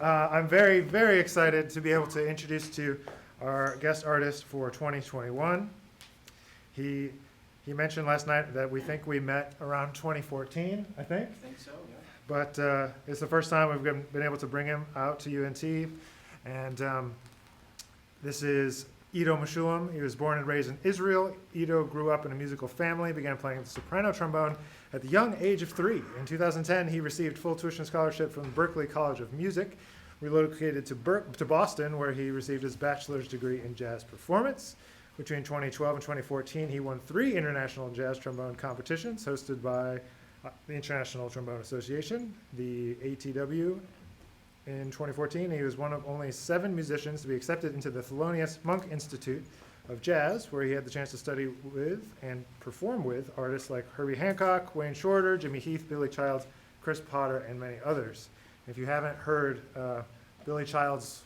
I'm very, very excited to be able to introduce to you our guest artist for 2021. He mentioned last night that we think we met around 2014, I think. I think so, yeah. But it's the first time we've been able to bring him out to UNT. And this is Ido Meshulam. He was born and raised in Israel. Ido grew up in a musical family, began playing the soprano trombone at the young age of 3. In 2010, he received full tuition scholarship from Berklee College of Music, relocated to Boston, where he received his bachelor's degree in jazz performance. Between 2012 and 2014, he won 3 international jazz trombone competitions hosted by the International Trombone Association, the ATW. In 2014, he was one of only 7 musicians to be accepted into the Thelonious Monk Institute of Jazz, where he had the chance to study with and perform with artists like Herbie Hancock, Wayne Shorter, Jimmy Heath, Billy Childs, Chris Potter, and many others. If you haven't heard Billy Childs',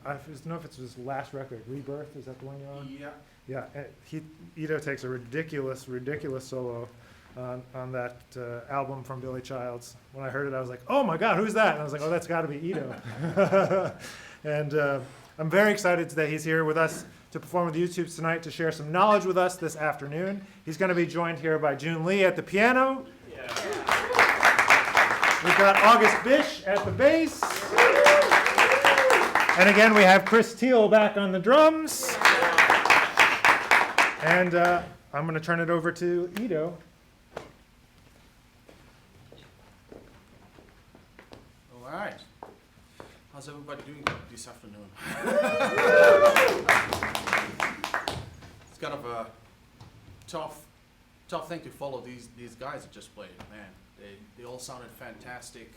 I don't know if it's his last record, Rebirth, is that the one you're on? Yeah. Yeah, Ido takes a ridiculous solo on that album from Billy Childs. When I heard it, I was like, oh my God, who's that? And I was like, oh, that's gotta be Ido. And I'm very excited that he's here with us to perform with the UTUBES tonight, to share some knowledge with us this afternoon. He's gonna be joined here by June Lee at the piano. Yeah. We've got August Bish at the bass. And again, we have Chris Teal back on the drums. And I'm going to turn it over to Ido. All right. How's everybody doing this afternoon? It's kind of a tough thing to follow these guys that just played. Man, they all sounded fantastic,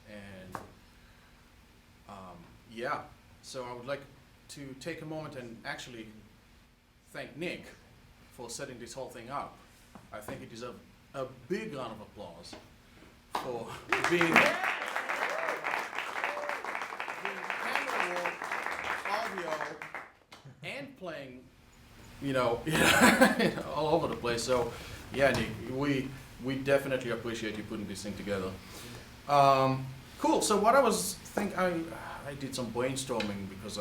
and yeah. So I would like to take a moment and actually thank Nick for setting this whole thing up. I think it deserves a big round of applause for being camera work, audio, and playing, all over the place. So, yeah, Nick, we definitely appreciate you putting this thing together. Cool. So what I was thinking, I did some brainstorming because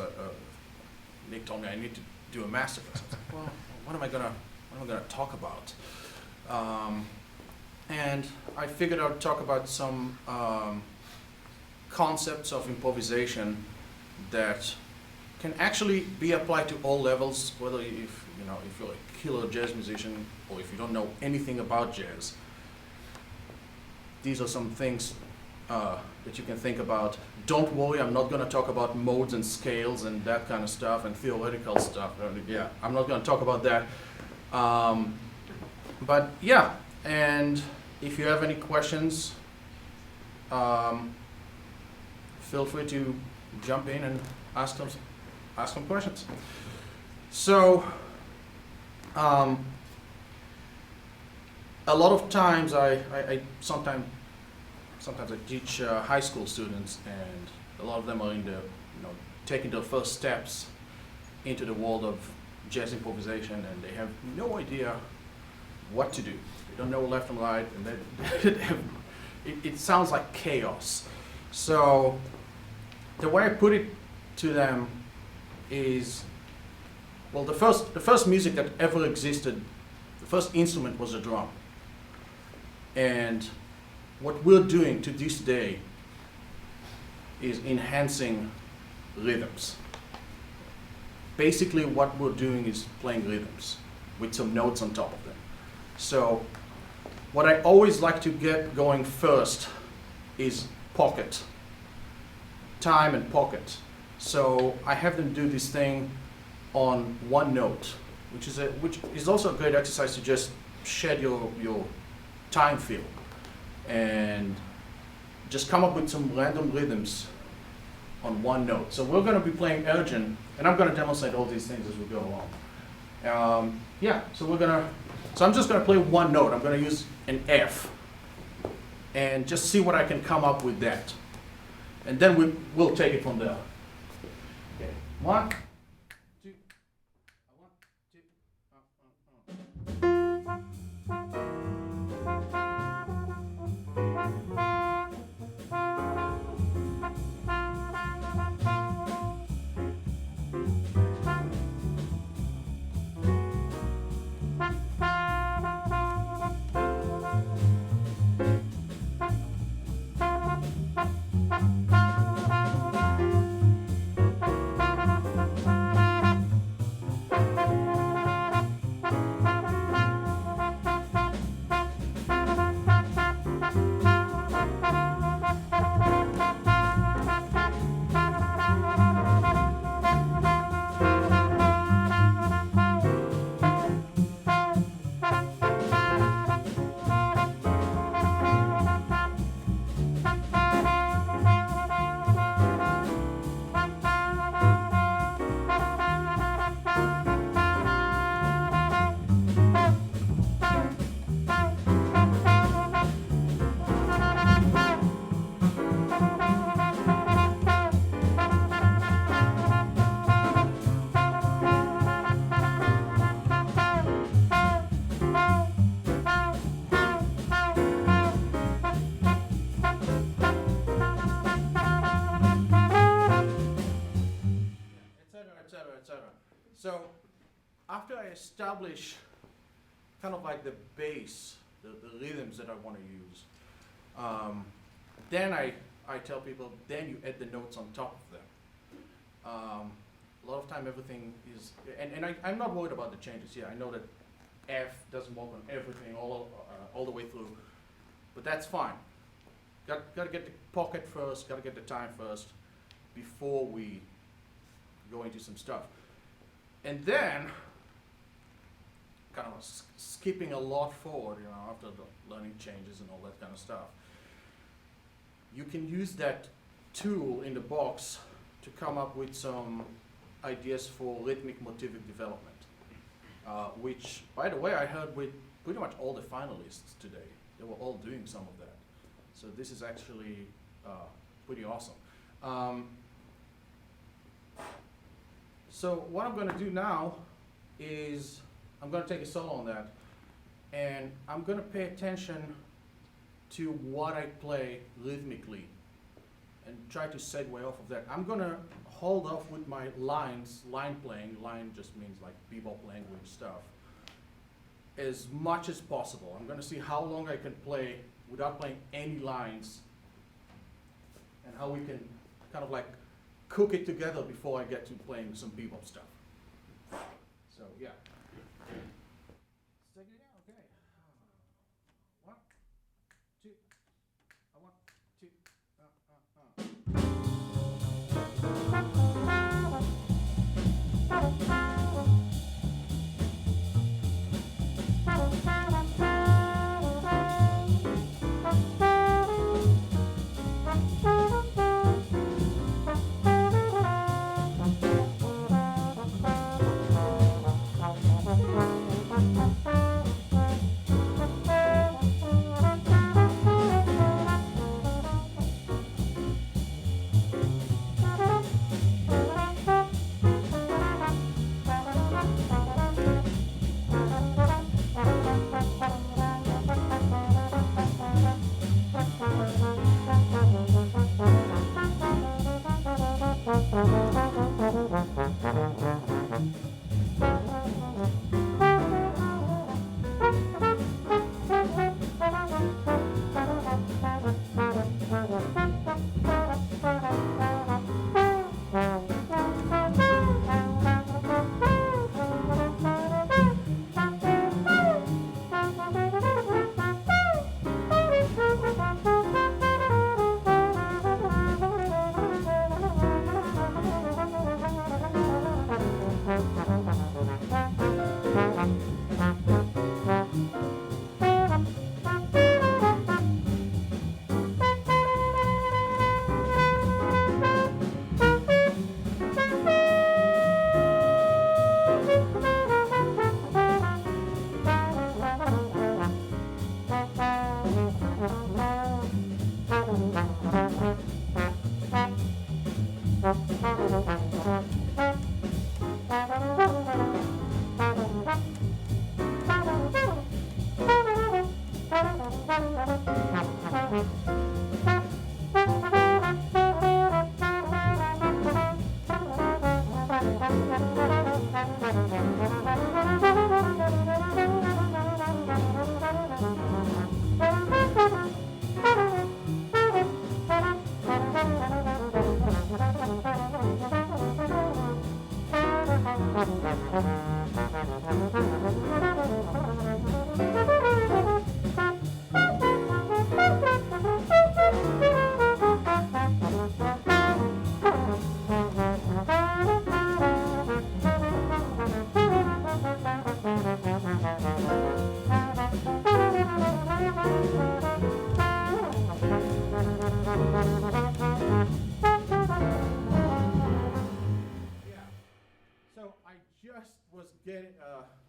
Nick told me I need to do a masterclass. I was like, well, what am I gonna talk about? And I figured I'd talk about some concepts of improvisation that can actually be applied to all levels, whether if you're a killer jazz musician or if you don't know anything about jazz. These are some things that you can think about. Don't worry, I'm not going to talk about modes and scales and that kind of stuff and theoretical stuff. Yeah, I'm not going to talk about that. But yeah, and if you have any questions, feel free to jump in and ask some questions. So, a lot of times I sometimes I teach high school students, and a lot of them are taking their first steps into the world of jazz improvisation, and they have no idea what to do. They don't know left and right, and it sounds like chaos. So the way I put it to them is, well, the first music that ever existed, the first instrument was a drum. And what we're doing to this day is enhancing rhythms. Basically what we're doing is playing rhythms with some notes on top of them. So what I always like to get going first is pocket. Time and pocket. So I have them do this thing on one note, which is also a great exercise to just shed your time feel and just come up with some random rhythms on one note. So we're going to be playing Ergen, and I'm going to demonstrate all these things as we go along. So I'm just going to play one note. I'm going to use an F and just see what I can come up with that. And then we'll take it from there. Okay. 1, 2, 1, 2. So after I establish kind of like the base, the rhythms that I want to use, then I tell people, then you add the notes on top of them. A lot of time everything is, and I'm not worried about the changes here. I know that F doesn't work on everything all the way through, but that's fine. Got to get the pocket first, got to get the time first before we go into some stuff. And then, kind of skipping a lot forward, after the learning changes and all that kind of stuff, you can use that tool in the box to come up with some ideas for rhythmic motivic development, which, by the way, I heard with pretty much all the finalists today. They were all doing some of that. So this is actually pretty awesome. So what I'm going to do now is I'm going to take a solo on that, and I'm going to pay attention to what I play rhythmically and try to segue off of that. I'm going to hold off with my line playing. Line just means like bebop language stuff, as much as possible. I'm going to see how long I can play without playing any lines, and how we can kind of like cook it together before I get to playing some bebop stuff. So yeah. Let's take it again, okay. 1, 2, 1, 2,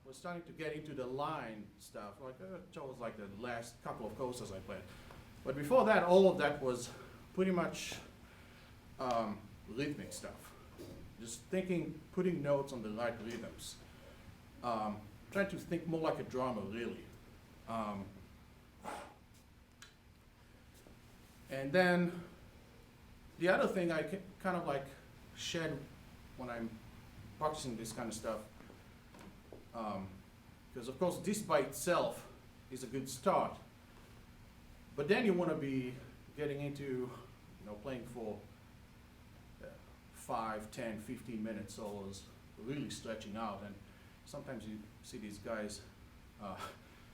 was starting to get into the line stuff, like towards like the last couple of coasters I played. But before that, all of that was pretty much rhythmic stuff. Just thinking, putting notes on the right rhythms. Trying to think more like a drummer, really. And then the other thing I kind of like shed when I'm practicing this kind of stuff. Because of course this by itself is a good start, but then you want to be getting into, playing for 5, 10, 15 minute solos, really stretching out. And sometimes you see these guys,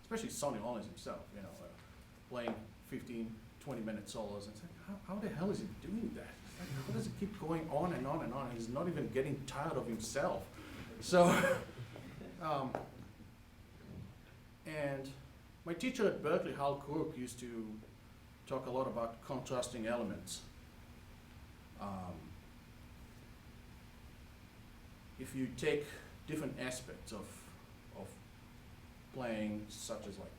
especially Sonny Rollins himself, playing 15, 20 minute solos, and it's like, how the hell is he doing that? Like, how does it keep going on and on and on? He's not even getting tired of himself. So, and my teacher at Berkeley, Hal Crook, used to talk a lot about contrasting elements. If you take different aspects of playing, such as like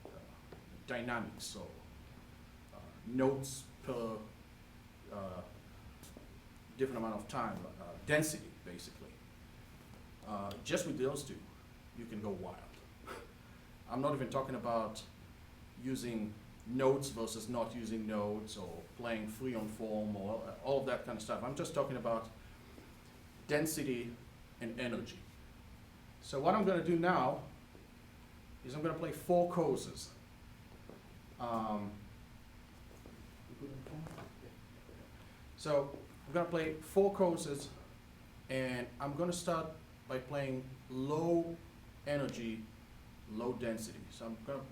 dynamics or notes per different amount of time, density basically. Just with those two, you can go wild. I'm not even talking about using notes versus not using notes, or playing free on form, or all of that kind of stuff. I'm just talking about density and energy. So what I'm going to do now is I'm going to play 4 courses. So I'm going to play 4 courses, and I'm going to start by playing low energy, low density. So I'm going to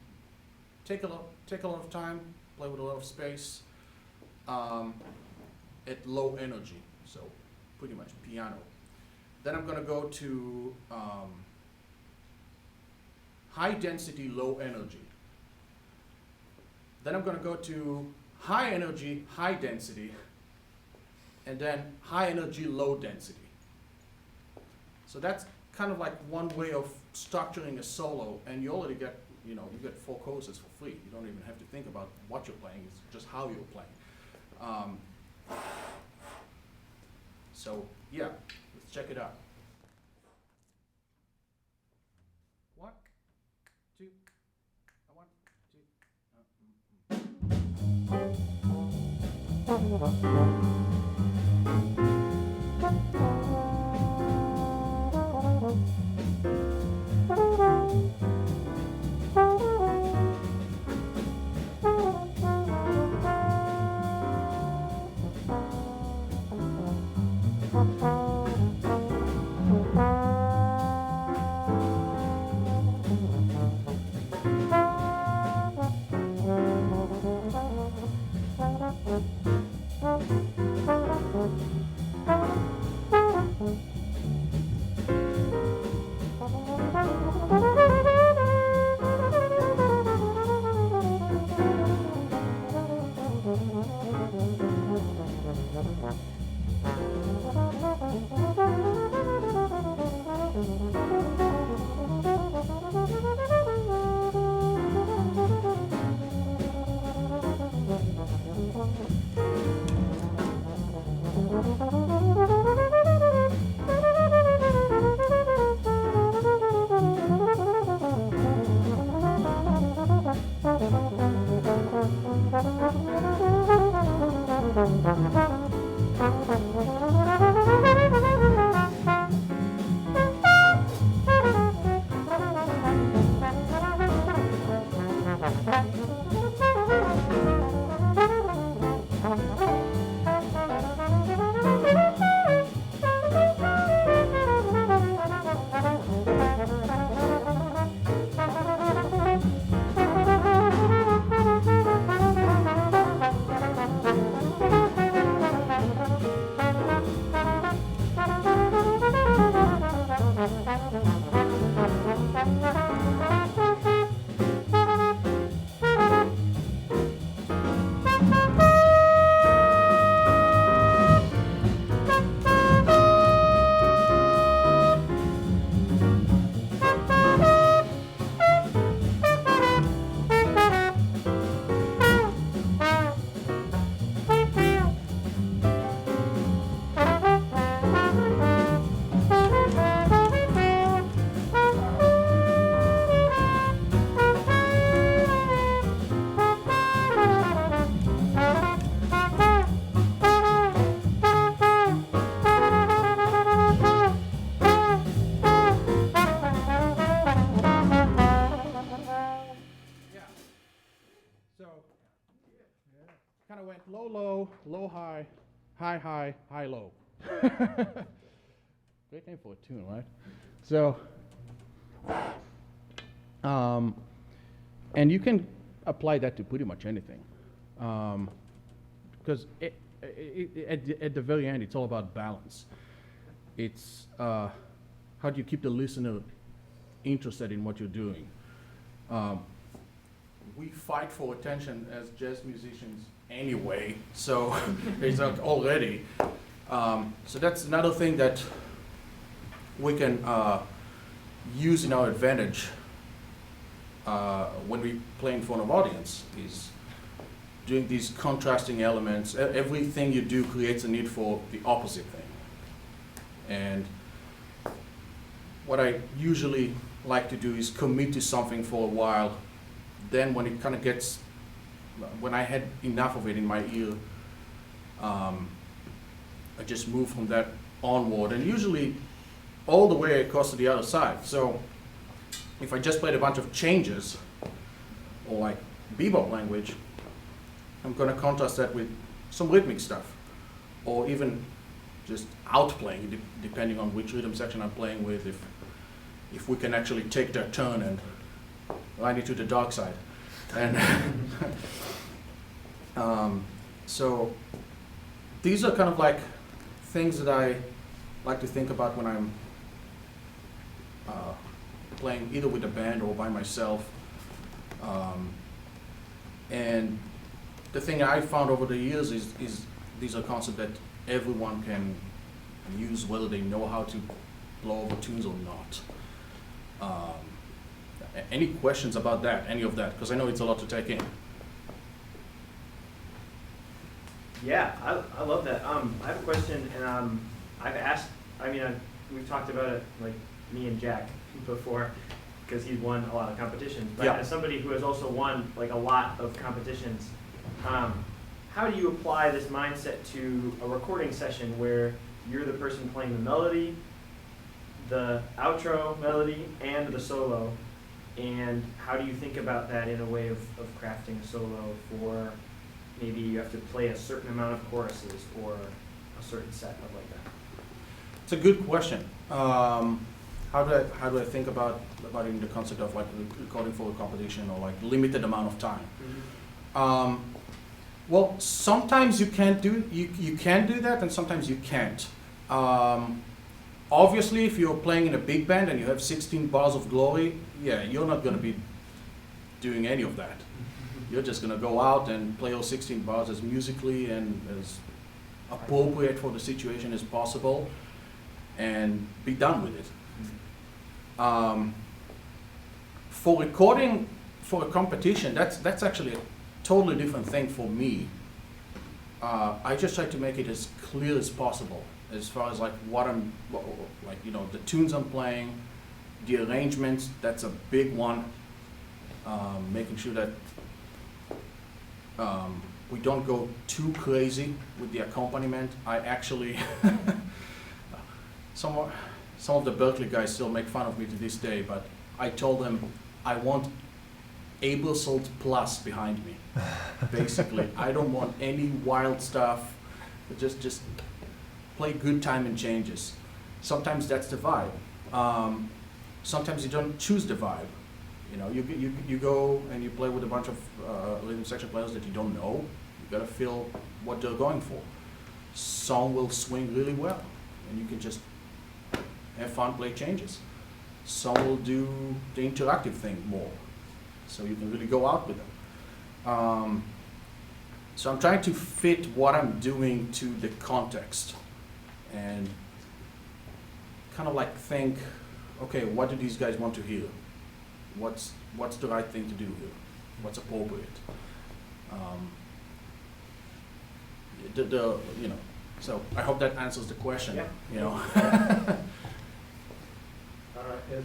take a lot of time, play with a lot of space, at low energy, so pretty much piano. Then I'm going to go to high density, low energy. Then I'm going to go to high energy, high density, and then high energy, low density. So that's kind of like one way of structuring a solo, and you already get, you get 4 courses for free. You don't even have to think about what you're playing, it's just how you're playing. So yeah, let's check it out. 1, 2, 1, 2. high, high, high, low. Great name for a tune, right? So, and you can apply that to pretty much anything. Because at the very end, it's all about balance. It's how do you keep the listener interested in what you're doing? We fight for attention as jazz musicians anyway, so it's out already. So that's another thing that we can use in our advantage when we play in front of audience, is doing these contrasting elements. Everything you do creates a need for the opposite thing. And what I usually like to do is commit to something for a while. Then when it kind of gets, when I had enough of it in my ear, I just move from that onward, and usually all the way across to the other side. So if I just played a bunch of changes, or like bebop language, I'm going to contrast that with some rhythmic stuff, or even just outplaying, depending on which rhythm section I'm playing with, if we can actually take that turn and ride it to the dark side. And so these are kind of like things that I like to think about when I'm playing either with a band or by myself. And the thing I found over the years is these are concepts that everyone can use, whether they know how to blow over tunes or not. Any questions about that, any of that? Because I know it's a lot to take in. Yeah, I love that. I have a question, and I've asked, we've talked about it, like me and Jack before, because he's won a lot of competitions. But Yeah. as somebody who has also won like a lot of competitions, how do you apply this mindset to a recording session where you're the person playing the melody, the outro melody, and the solo? And how do you think about that in a way of crafting a solo for maybe you have to play a certain amount of choruses or a certain set of like that? It's a good question. How do I think about in the concept of like recording for a competition or like limited amount of time? Mm-hmm. Well, sometimes you can do that, and sometimes you can't. Obviously, if you're playing in a big band and you have 16 bars of glory, yeah, you're not going to be doing any of that. You're just going to go out and play all 16 bars as musically and as appropriate for the situation as possible, and be done with it. For recording for a competition, that's actually a totally different thing for me. I just try to make it as clear as possible as far as like the tunes I'm playing, the arrangements. That's a big one. Making sure that we don't go too crazy with the accompaniment. I actually some of the Berkeley guys still make fun of me to this day, but I told them I want Aebersold plus behind me. Basically, I don't want any wild stuff. Just play good time and changes. Sometimes that's the vibe. Sometimes you don't choose the vibe. You know, you go and you play with a bunch of rhythm section players that you don't know. You gotta feel what they're going for. Some will swing really well, and you can just have fun, play changes. Some will do the interactive thing more, so you can really go out with them. So I'm trying to fit what I'm doing to the context, and kind of like think, okay, what do these guys want to hear? What's the right thing to do here? What's appropriate? So I hope that answers the question. Yeah. You know. As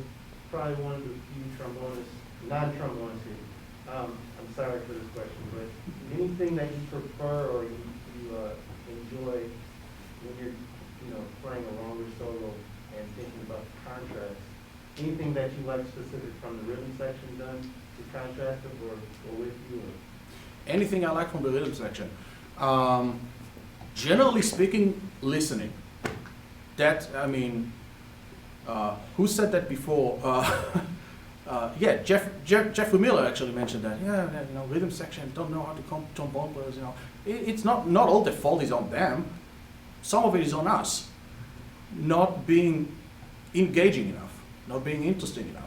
probably one of the few trombonists, non-trombonists here, I'm sorry for this question, but anything that you prefer or you enjoy when you're playing a longer solo and thinking about the contrast, anything that you like specific from the rhythm section done to contrast it or with you? Anything I like from the rhythm section. generally speaking, listening. That, I mean, who said that before? Yeah, Jeffrey Miller actually mentioned that. Yeah, you know, rhythm section, don't know how to trombone players, you know. It's not all the fault is on them. Some of it is on us. Not being engaging enough, not being interesting enough,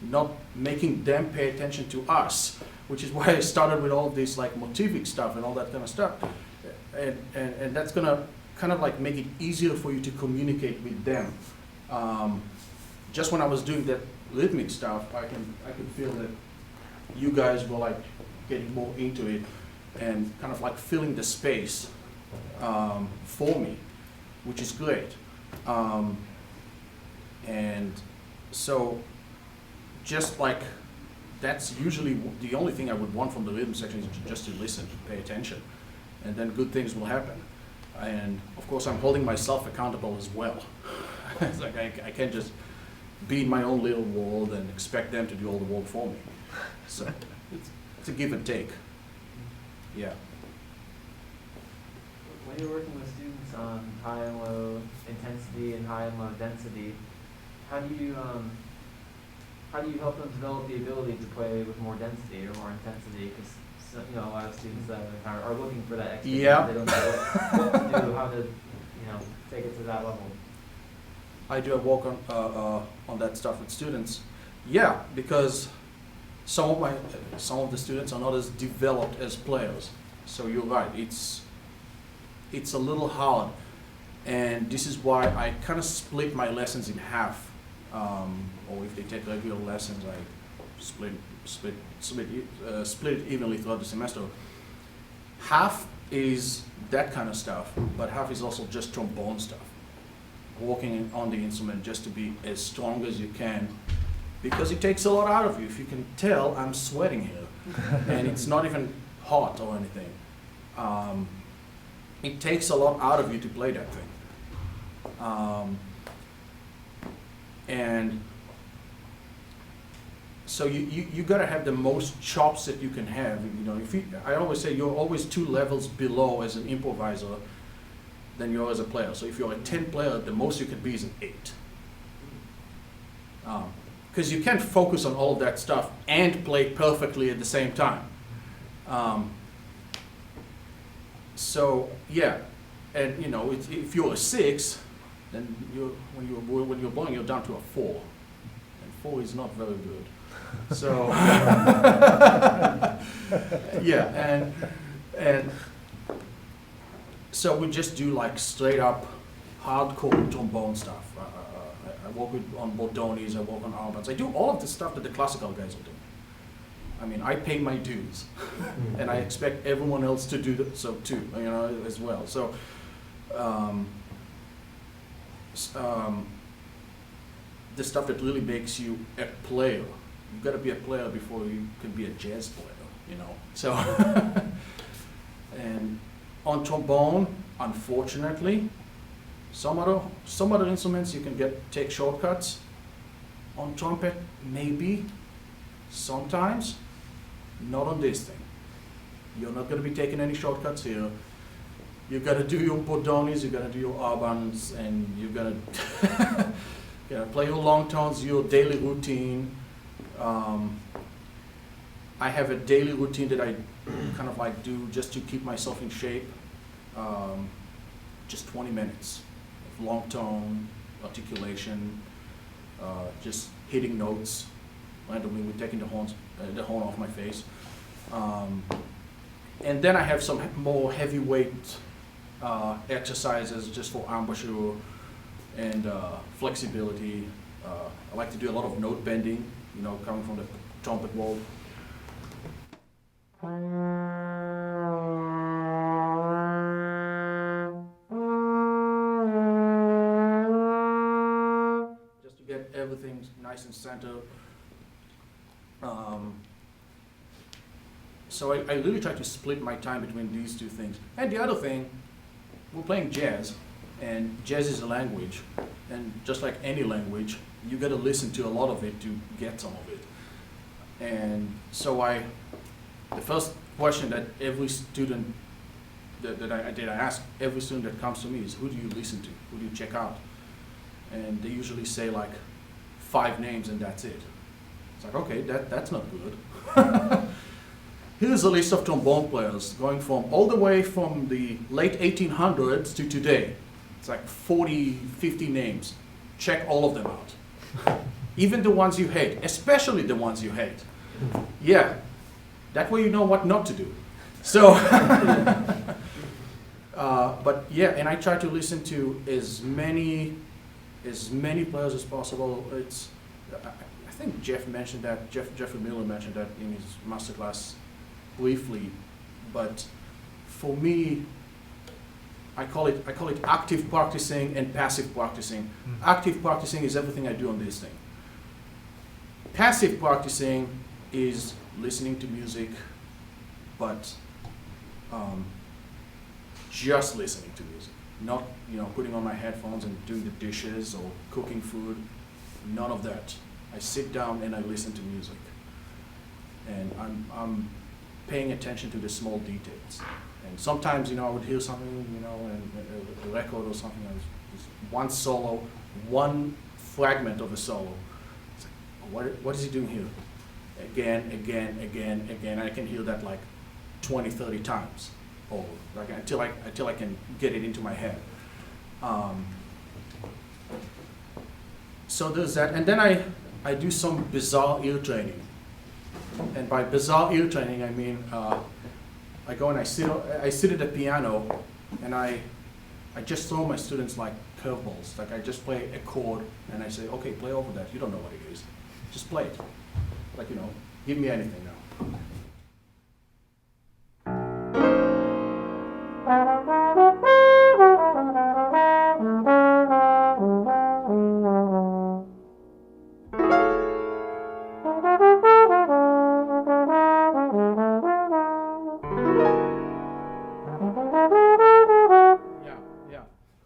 not making them pay attention to us, which is why I started with all this like motivic stuff and all that kind of stuff. And that's gonna kind of like make it easier for you to communicate with them. Just when I was doing that rhythmic stuff, I can feel that you guys were like getting more into it and kind of like filling the space for me, which is great. And so just like that's usually the only thing I would want from the rhythm section is just to listen, pay attention, and then good things will happen. And of course I'm holding myself accountable as well. It's like I can't just be in my own little world and expect them to do all the work for me. So it's a give and take. Yeah. When you're working with students on high and low intensity and high and low density, how do you help them develop the ability to play with more density or more intensity? Because you know, a lot of students that are looking for that extra. Yeah. They don't know what to do, how to, you know, take it to that level. I do a work on that stuff with students. Yeah, because some of the students are not as developed as players. So you're right. It's a little hard, and this is why I kind of split my lessons in half. Or if they take regular lessons, I split it evenly throughout the semester. Half is that kind of stuff, but half is also just trombone stuff. Working on the instrument just to be as strong as you can, because it takes a lot out of you. If you can tell, I'm sweating here, and it's not even hot or anything. It takes a lot out of you to play that thing. And so you gotta have the most chops that you can have. You know, I always say you're always 2 levels below as an improviser than you are as a player. So if you're a 10 player, the most you can be is an 8. Because you can't focus on all of that stuff and play perfectly at the same time. So yeah, and you know, if you're a 6, then when you're blowing, you're down to a 4, and 4 is not very good. So yeah, and so we just do like straight up hardcore trombone stuff. I work on Bordonis, I work on Albans. I do all of the stuff that the classical guys are doing. I mean, I pay my dues, and I expect everyone else to do so too, you know, as well. So, the stuff that really makes you a player. You've got to be a player before you can be a jazz player, you know. So, and on trombone, unfortunately, some other instruments you can take shortcuts. On trumpet, maybe, sometimes, not on this thing. You're not going to be taking any shortcuts here. You got to do your Bordonis, you got to do your Arbans, and you got to play your long tones, your daily routine. I have a daily routine that I kind of like do just to keep myself in shape. Just 20 minutes of long tone, articulation, just hitting notes randomly with taking the horn off my face. And then I have some more heavyweight exercises just for embouchure and flexibility. I like to do a lot of note bending, you know, coming from the trumpet world. Just to get everything nice and centered. So I really try to split my time between these 2 things. And the other thing, we're playing jazz, and jazz is a language. And just like any language, you got to listen to a lot of it to get some of it. And so the first question that every student that I ask every student that comes to me is, who do you listen to? Who do you check out? And they usually say like 5 names and that's it. It's like, okay, that's not good. Here's a list of trombone players going from all the way from the late 1800s to today. It's like 40, 50 names. Check all of them out. Even the ones you hate, especially the ones you hate. Yeah, that way you know what not to do. So, but yeah, and I try to listen to as many players as possible. I think Jeff mentioned that, Jeffrey Miller mentioned that in his masterclass briefly, but for me, I call it active practicing and passive practicing. Active practicing is everything I do on this thing. Passive practicing is listening to music, but just listening to music, not putting on my headphones and doing the dishes or cooking food. None of that. I sit down and I listen to music, and I'm paying attention to the small details. And sometimes, I would hear something, and a record or something, just one solo, one fragment of a solo. It's like, what is he doing here? Again. I can hear that like 20, 30 times over, like until I can get it into my head. So there's that, and then I do some bizarre ear training. And by bizarre ear training, I mean I go and I sit at the piano, and I just throw my students like curveballs. Like I just play a chord, and I say, okay, play over that. You don't know what it is. Just play it. Like, give me anything now.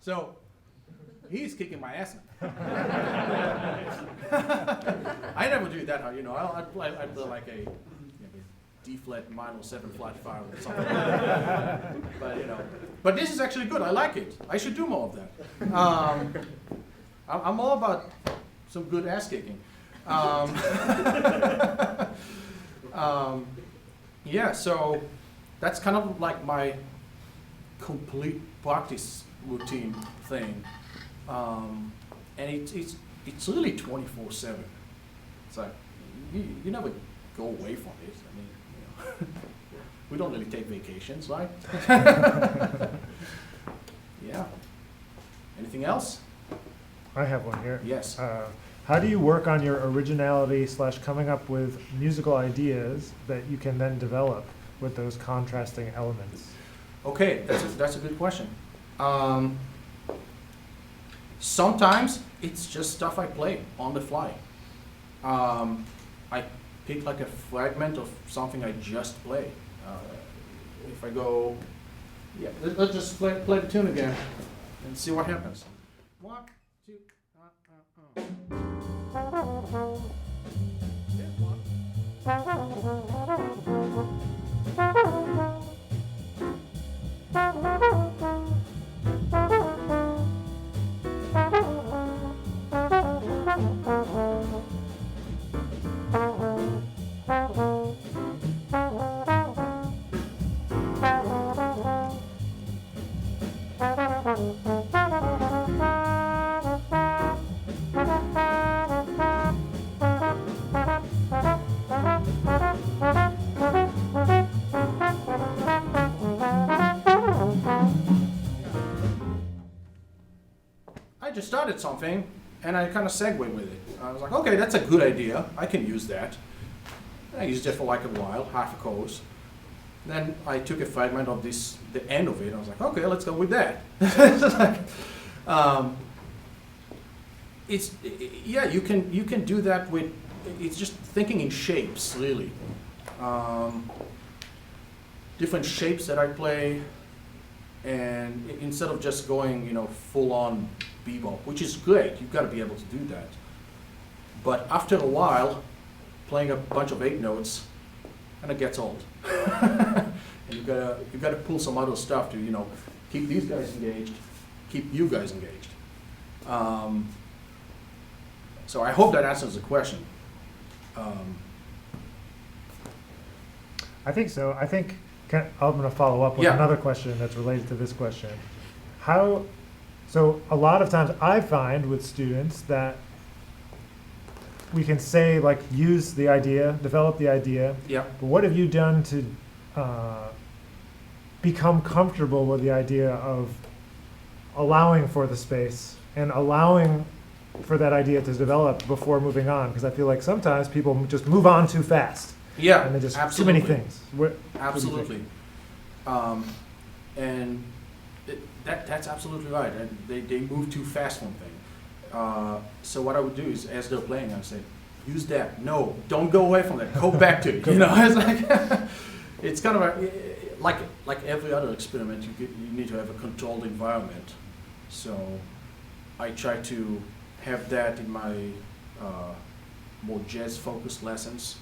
So he's kicking my ass now. I never do that. I'd play like a D flat minor 7 flat 5 or something. But this is actually good. I like it. I should do more of that. I'm all about some good ass kicking. Yeah, so that's kind of like my complete practice routine thing, and it's really 24/7. It's like you never go away from it. I mean, we don't really take vacations, right? Yeah. Anything else? I have one here. Yes. How do you work on your originality / coming up with musical ideas that you can then develop with those contrasting elements? Okay, that's a good question. Sometimes it's just stuff I play on the fly. I pick like a fragment of something I just play. If I go, yeah, let's just play the tune again and see what happens. 1, 2, Here's one. I just started something and I kind of segued with it. I was like, okay, that's a good idea. I can use that. I used it for like a while, half a course. Then I took a fragment of the end of it. I was like, okay, let's go with that. You can do that with. It's just thinking in shapes, really. Different shapes that I play, and instead of just going, full on bebop, which is great. You've got to be able to do that. But after a while, playing a bunch of 8 notes, and it gets old. And you gotta pull some other stuff to, keep these guys engaged, keep you guys engaged. So I hope that answers the question. I think so. I think I'm going to follow up with Yeah. another question that's related to this question. So a lot of times I find with students that we can say, like, use the idea, develop the idea, Yeah. but what have you done to become comfortable with the idea of allowing for the space and allowing for that idea to develop before moving on? Because I feel like sometimes people just move on too fast. Yeah, And they just, absolutely. too many things. What do you think? Absolutely. And that's absolutely right. And they move too fast one thing. So what I would do is, as they're playing, I would say, use that. No, don't go away from that. Go back to it. It's like, it's kind of like every other experiment, you need to have a controlled environment. So I try to have that in my more jazz-focused lessons.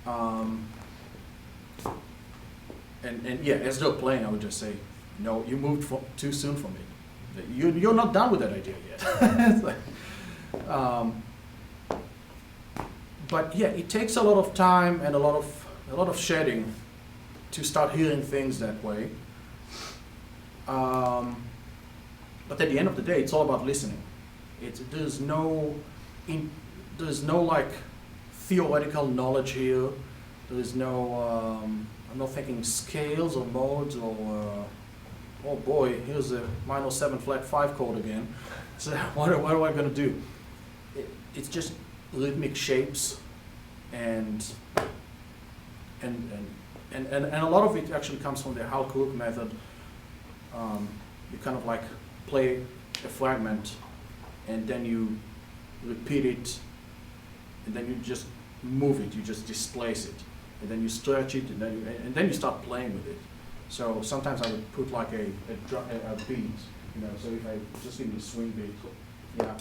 And yeah, as they're playing, I would just say, no, you moved too soon for me. You're not done with that idea yet. It's like, but yeah, it takes a lot of time and a lot of shedding to start hearing things that way. But at the end of the day, it's all about listening. There's no like theoretical knowledge here. There's no I'm not thinking scales or modes or oh boy, here's a minor 7 flat 5 chord again. So what am I gonna do? It's just rhythmic shapes and a lot of it actually comes from the Hal Cook method. You kind of like play a fragment and then you repeat it and then you just move it, you just displace it, and then you stretch it, and then you start playing with it. So sometimes I would put like a beat, so if I just give me a swing beat, yeah.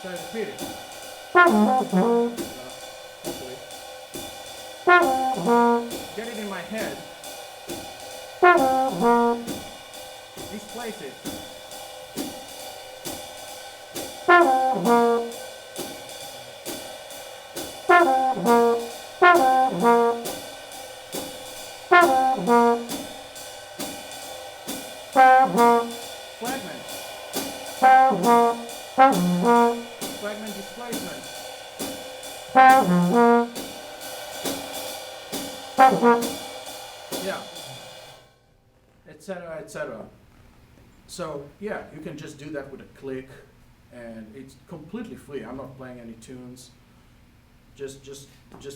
So I repeat it. Get it in my head. Displace it. Fragment. Fragment displacement. Yeah. Etc. etc. So yeah, you can just do that with a click, and it's completely free. I'm not playing any tunes. Just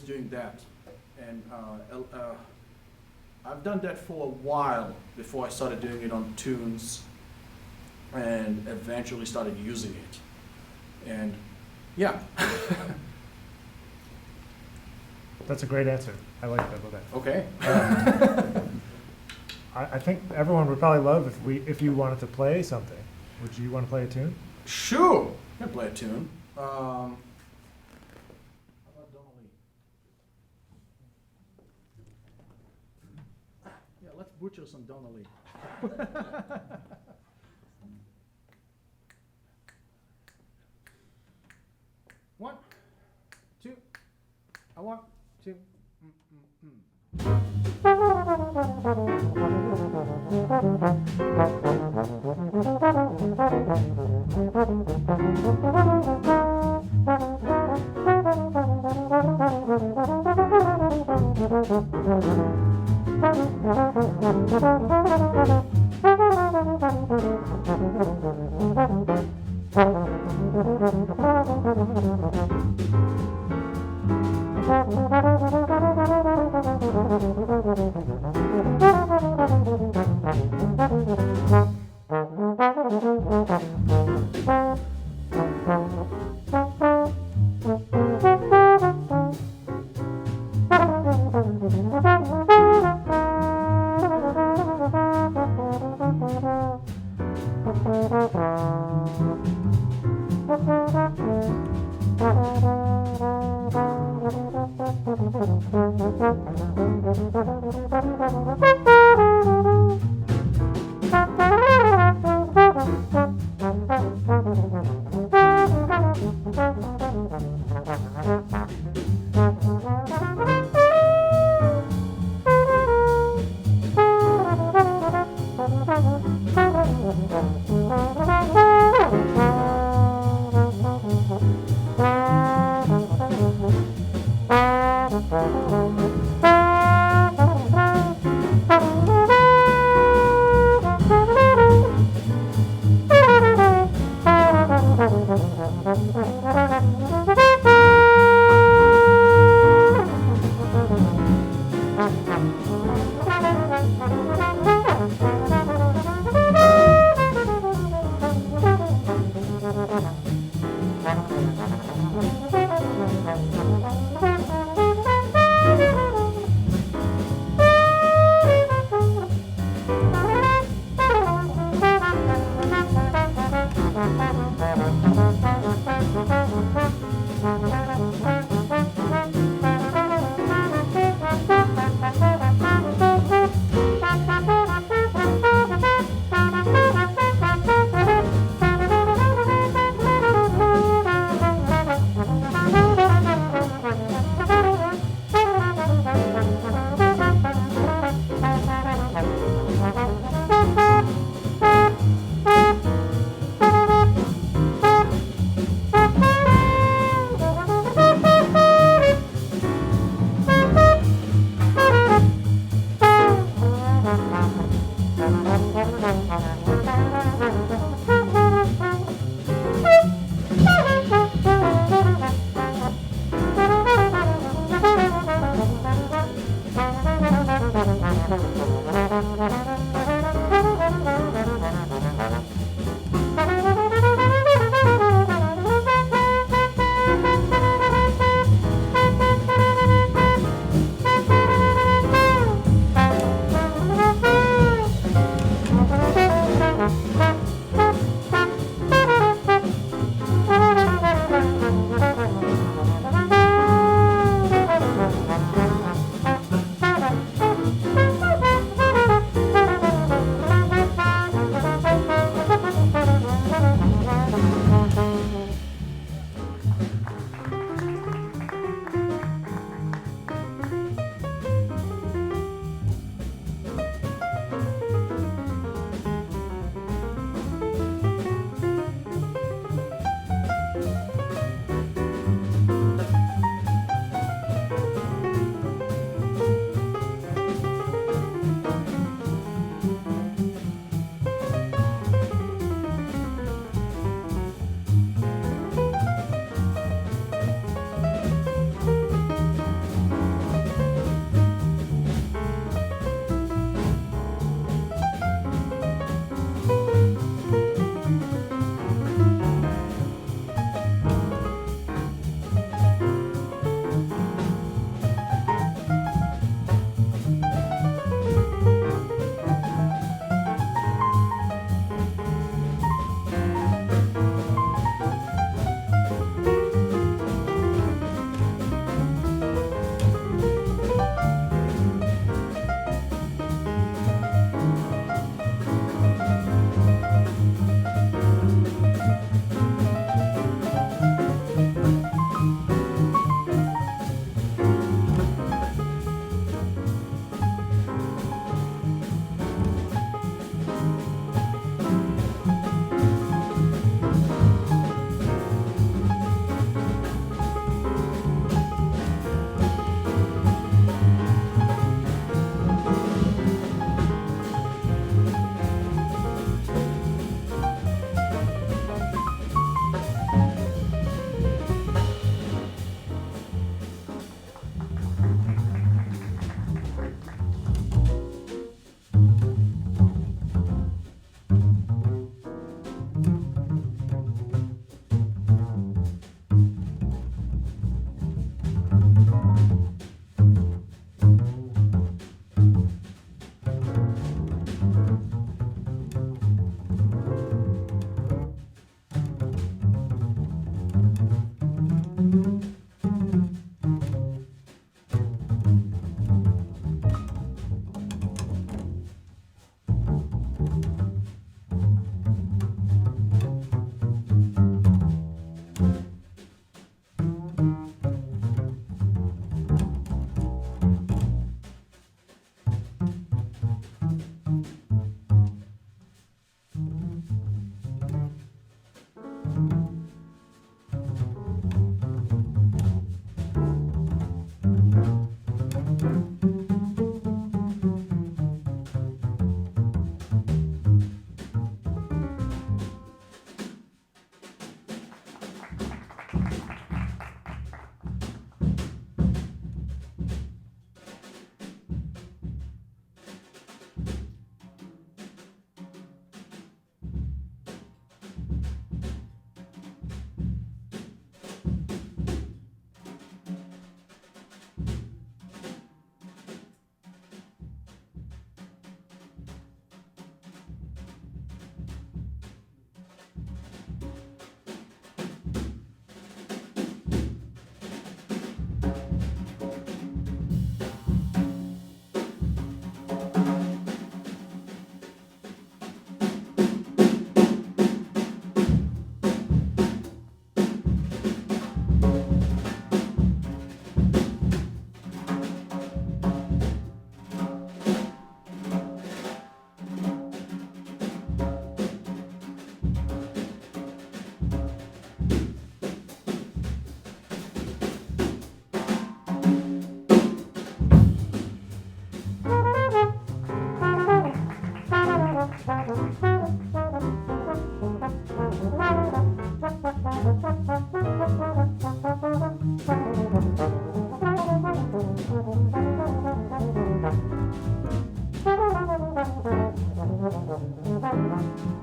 doing that, and I've done that for a while before I started doing it on tunes, and eventually started using it, and yeah. That's a great answer. I like that. Okay. I think everyone would probably love if you wanted to play something. Would you want to play a tune? Sure, I can play a tune. How about Donnelly? Yeah, let's butcher some Donnelly. 1, 2, 1, 2.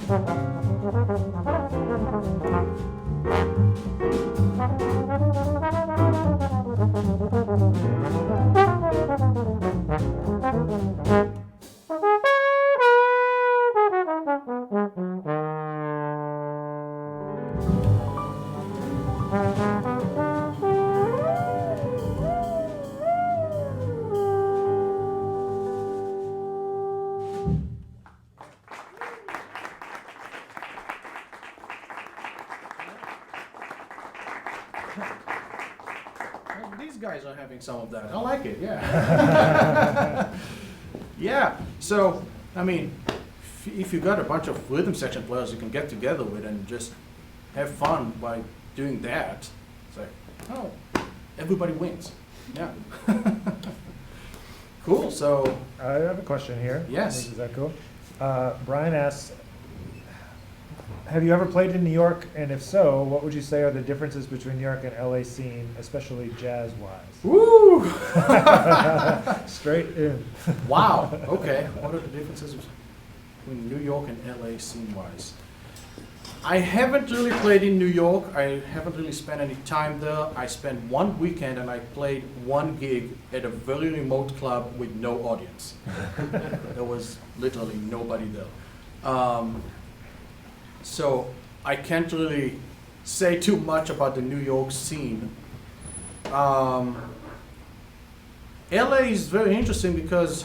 Well, these guys are having some of that. I like it, yeah. Yeah, so, I mean, if you got a bunch of rhythm section players you can get together with and just have fun by doing that, it's like, oh, everybody wins. Yeah. Cool, so, I have a question here. Yes. Is that cool? Brian asks, have you ever played in New York? And if so, what would you say are the differences between New York and LA scene, especially jazz-wise? woo! Straight in. Wow, okay. What are the differences between New York and LA scene-wise? I haven't really played in New York. I haven't really spent any time there. I spent one weekend and I played one gig at a very remote club with no audience. There was literally nobody there. So I can't really say too much about the New York scene. LA is very interesting because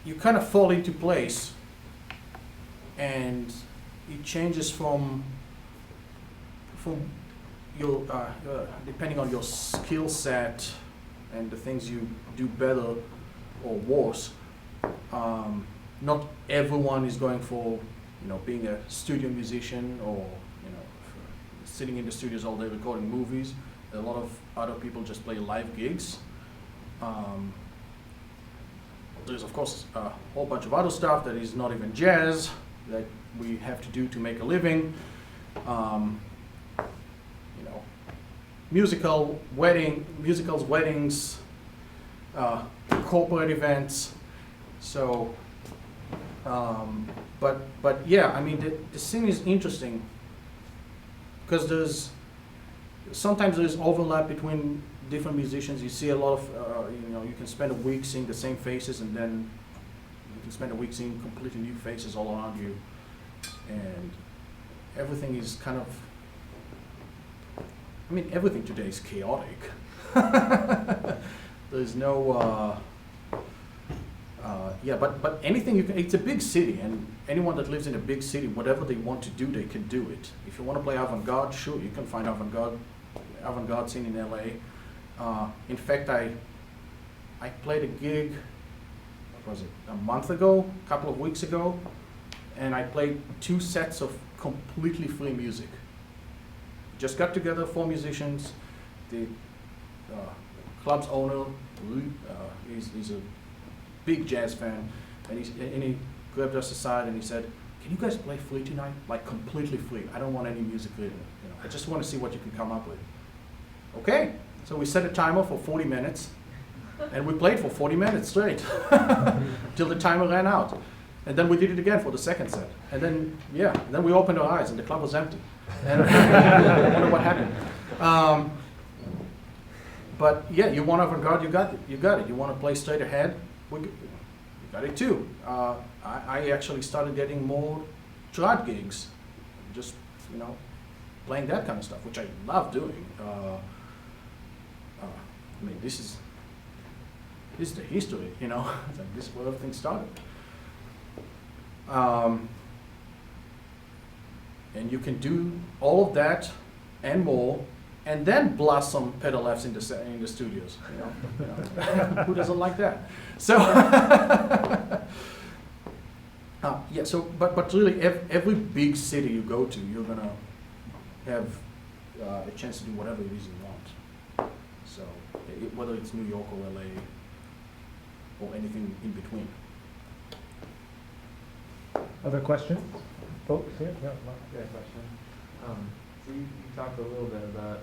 you kind of fall into place and it changes from your depending on your skill set and the things you do better or worse. Not everyone is going for, you know, being a studio musician or, you know, sitting in the studios all day recording movies. A lot of other people just play live gigs. There's of course a whole bunch of other stuff that is not even jazz that we have to do to make a living. You know, musicals, weddings, corporate events. So, but yeah, I mean the scene is interesting because sometimes there's overlap between different musicians. You see a lot of, you know, you can spend a week seeing the same faces and then you can spend a week seeing completely new faces all around you. And everything is kind of, I mean, everything today is chaotic. There's no, yeah, but anything you can, it's a big city and anyone that lives in a big city, whatever they want to do, they can do it. If you want to play avant-garde, sure, you can find avant-garde scene in LA. In fact, I played a gig, what was it, a month ago, a couple of weeks ago, and I played 2 sets of completely free music. Just got together 4 musicians. The club's owner, he's a big jazz fan, and he grabbed us aside and he said, "Can you guys play free tonight? Like completely free. I don't want any music written. You know, I just want to see what you can come up with." Okay, so we set a timer for 40 minutes, and we played for 40 minutes straight till the timer ran out. And then we did it again for the second set. And then, yeah, then we opened our eyes and the club was empty. And I wonder what happened. But yeah, you want avant-garde, you got it. You want to play straight ahead, you got it too. I actually started getting more trad gigs, just, you know, playing that kind of stuff, which I love doing. I mean, this is the history, you know. It's like, this is where everything started. And you can do all of that and more, and then blast some pedal Fs in the studios. You know? Who doesn't like that? So, yeah. So, but really, every big city you go to, you're gonna have a chance to do whatever it is you want. So, whether it's New York or LA or anything in between. Other questions? Folks here? Yeah, Got a question. So you talked a little bit about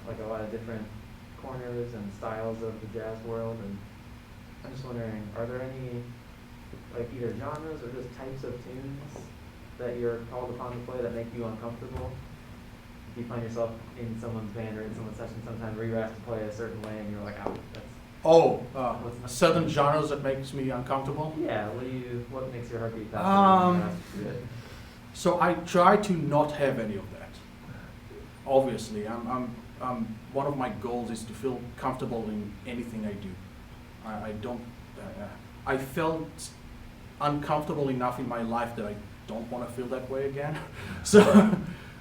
like a lot of different corners and styles of the jazz world, and I'm just wondering, are there any, like, either genres or just types of tunes that you're called upon to play that make you uncomfortable? If you find yourself in someone's band or in someone's session sometime where you have to play a certain way and you're like, oh, that's, certain genres that makes me uncomfortable. yeah, what makes your heart beat faster? Um, when you have to do it? So I try to not have any of that. Obviously, one of my goals is to feel comfortable in anything I do. I don't. I felt uncomfortable enough in my life that I don't want to feel that way again. So,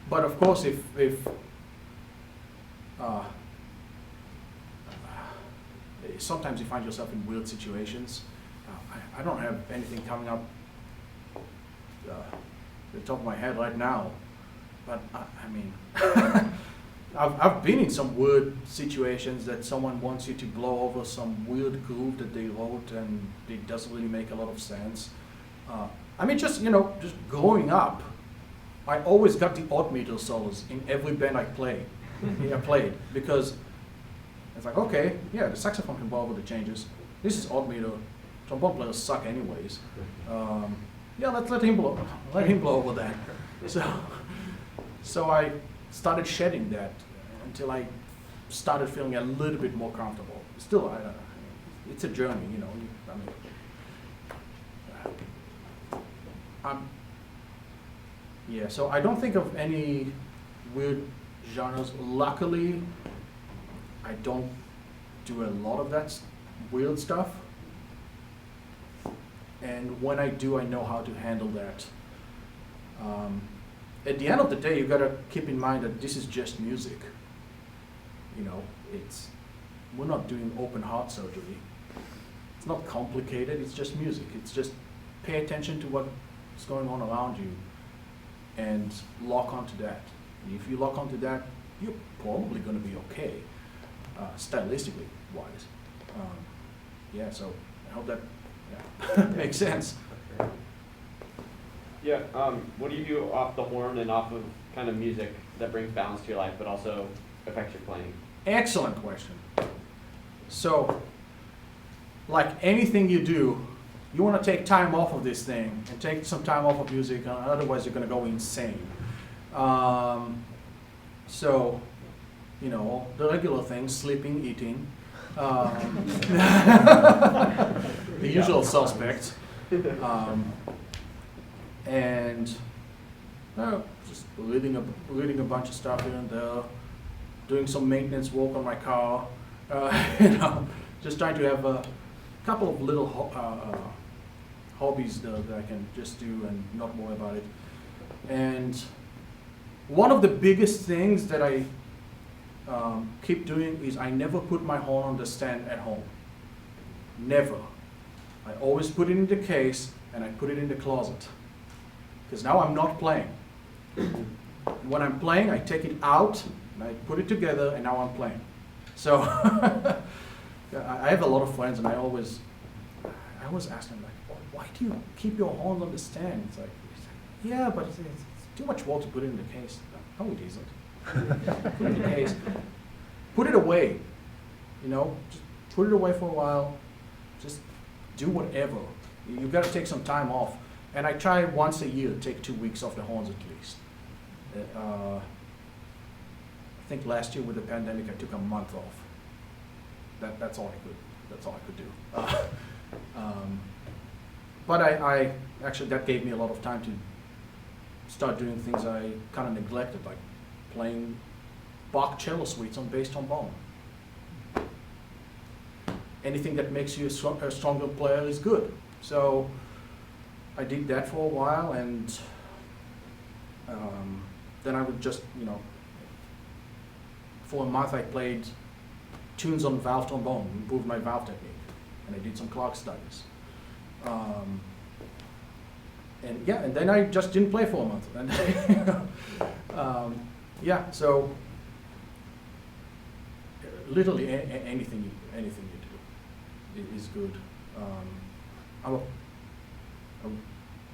but of course, if sometimes you find yourself in weird situations. I don't have anything coming up the top of my head right now, but I mean, I've been in some weird situations that someone wants you to blow over some weird groove that they wrote and it doesn't really make a lot of sense. I mean, just growing up, I always got the odd meter solos in every band I played, because it's like, okay, yeah, the saxophone can blow over the changes. This is odd meter. Trombone players suck anyways. Yeah, let him blow over that. So I started shedding that until I started feeling a little bit more comfortable. Still, it's a journey, you know. Yeah. So I don't think of any weird genres. Luckily, I don't do a lot of that weird stuff. And when I do, I know how to handle that. At the end of the day, you gotta keep in mind that this is just music. You know, we're not doing open heart surgery. It's not complicated, it's just music. It's just pay attention to what's going on around you and lock onto that. If you lock onto that, you're probably gonna be okay, stylistically wise. Yeah, so I hope that makes sense. Yeah, what do you do off the horn and off of kind of music that brings balance to your life but also affects your playing? Excellent question. So, like anything you do, you want to take time off of this thing and take some time off of music, otherwise you're going to go insane. So, you know, the regular things, sleeping, eating, the usual suspects. And just reading a bunch of stuff here and there, doing some maintenance work on my car, you know, just trying to have a couple of little hobbies that I can just do and not worry about it. And one of the biggest things that I keep doing is I never put my horn on the stand at home. Never. I always put it in the case and I put it in the closet. Because now I'm not playing. When I'm playing, I take it out and I put it together and now I'm playing. So I have a lot of friends and I always ask them, like, why do you keep your horns on the stand? It's like, yeah, but it's too much work to put it in the case. No, it isn't. Put it in the case. Put it away. You know, just put it away for a while. Just do whatever. You've got to take some time off. And I try once a year to take 2 weeks off the horns at least. I think last year with the pandemic, I took a month off. That's all I could do. But I actually, that gave me a lot of time to start doing things I kind of neglected, like playing Bach cello suites on bass trombone. Anything that makes you a stronger player is good. So I did that for a while, and then I would just, you know, for a month I played tunes on valve trombone, improved my valve technique, and I did some clock studies. And yeah, and then I just didn't play for a month. And yeah, so literally anything you do is good. I would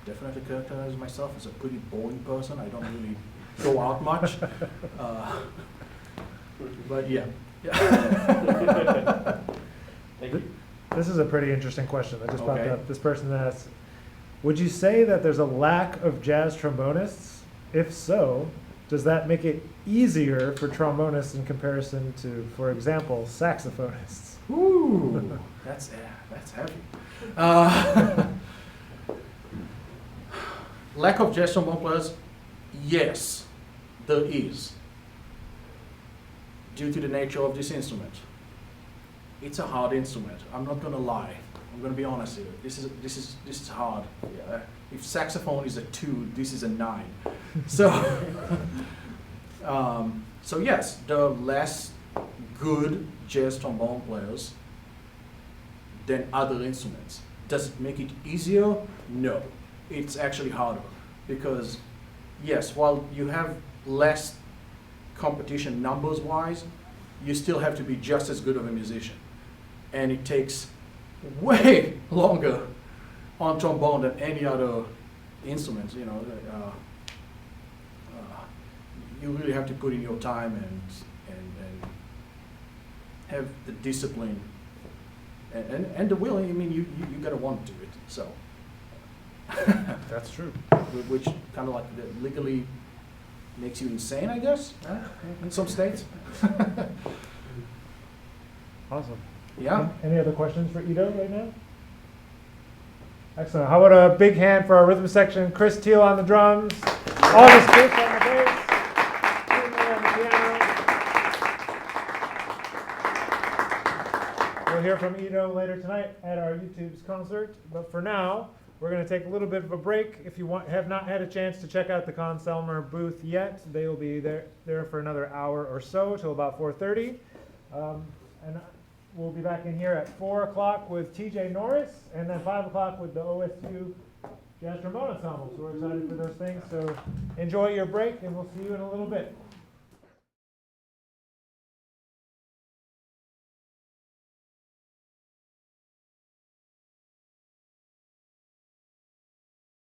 definitely characterize myself as a pretty boring person. I don't really go out much. But yeah. Thank you. This is a pretty interesting question that just popped Okay. up. This person asks, would you say that there's a lack of jazz trombonists? If so, does that make it easier for trombonists in comparison to, for example, saxophonists? Ooh, that's heavy. Uh, lack of jazz trombone players? Yes, there is. Due to the nature of this instrument. It's a hard instrument. I'm not gonna lie. I'm gonna be honest here. This is hard. Yeah. If saxophone is a 2, this is a 9. So, so yes, there are less good jazz trombone players than other instruments. Does it make it easier? No. It's actually harder because, yes, while you have less competition numbers-wise, you still have to be just as good of a musician. And it takes way longer on trombone than any other instrument, you know. You really have to put in your time and have the discipline and the will. I mean, you gotta want to do it. So That's true. which kind of like legally makes you insane, I guess, in some states. Awesome. Yeah. Any other questions for Ido right now? Excellent. How about a big hand for our rhythm section? Chris Teal on the drums, August Chris on the bass, Finzer on the piano. We'll hear from Ido later tonight at our UTUBES concert. But for now, we're going to take a little bit of a break. If you have not had a chance to check out the Conn Selmer booth yet, they will be there for another hour or so till about 4:30. And we'll be back in here at 4 o'clock with TJ Norris, and then 5 o'clock with the OSU Jazz Trombone Ensemble. So we're excited for those things. So enjoy your break, and we'll see you in a little bit.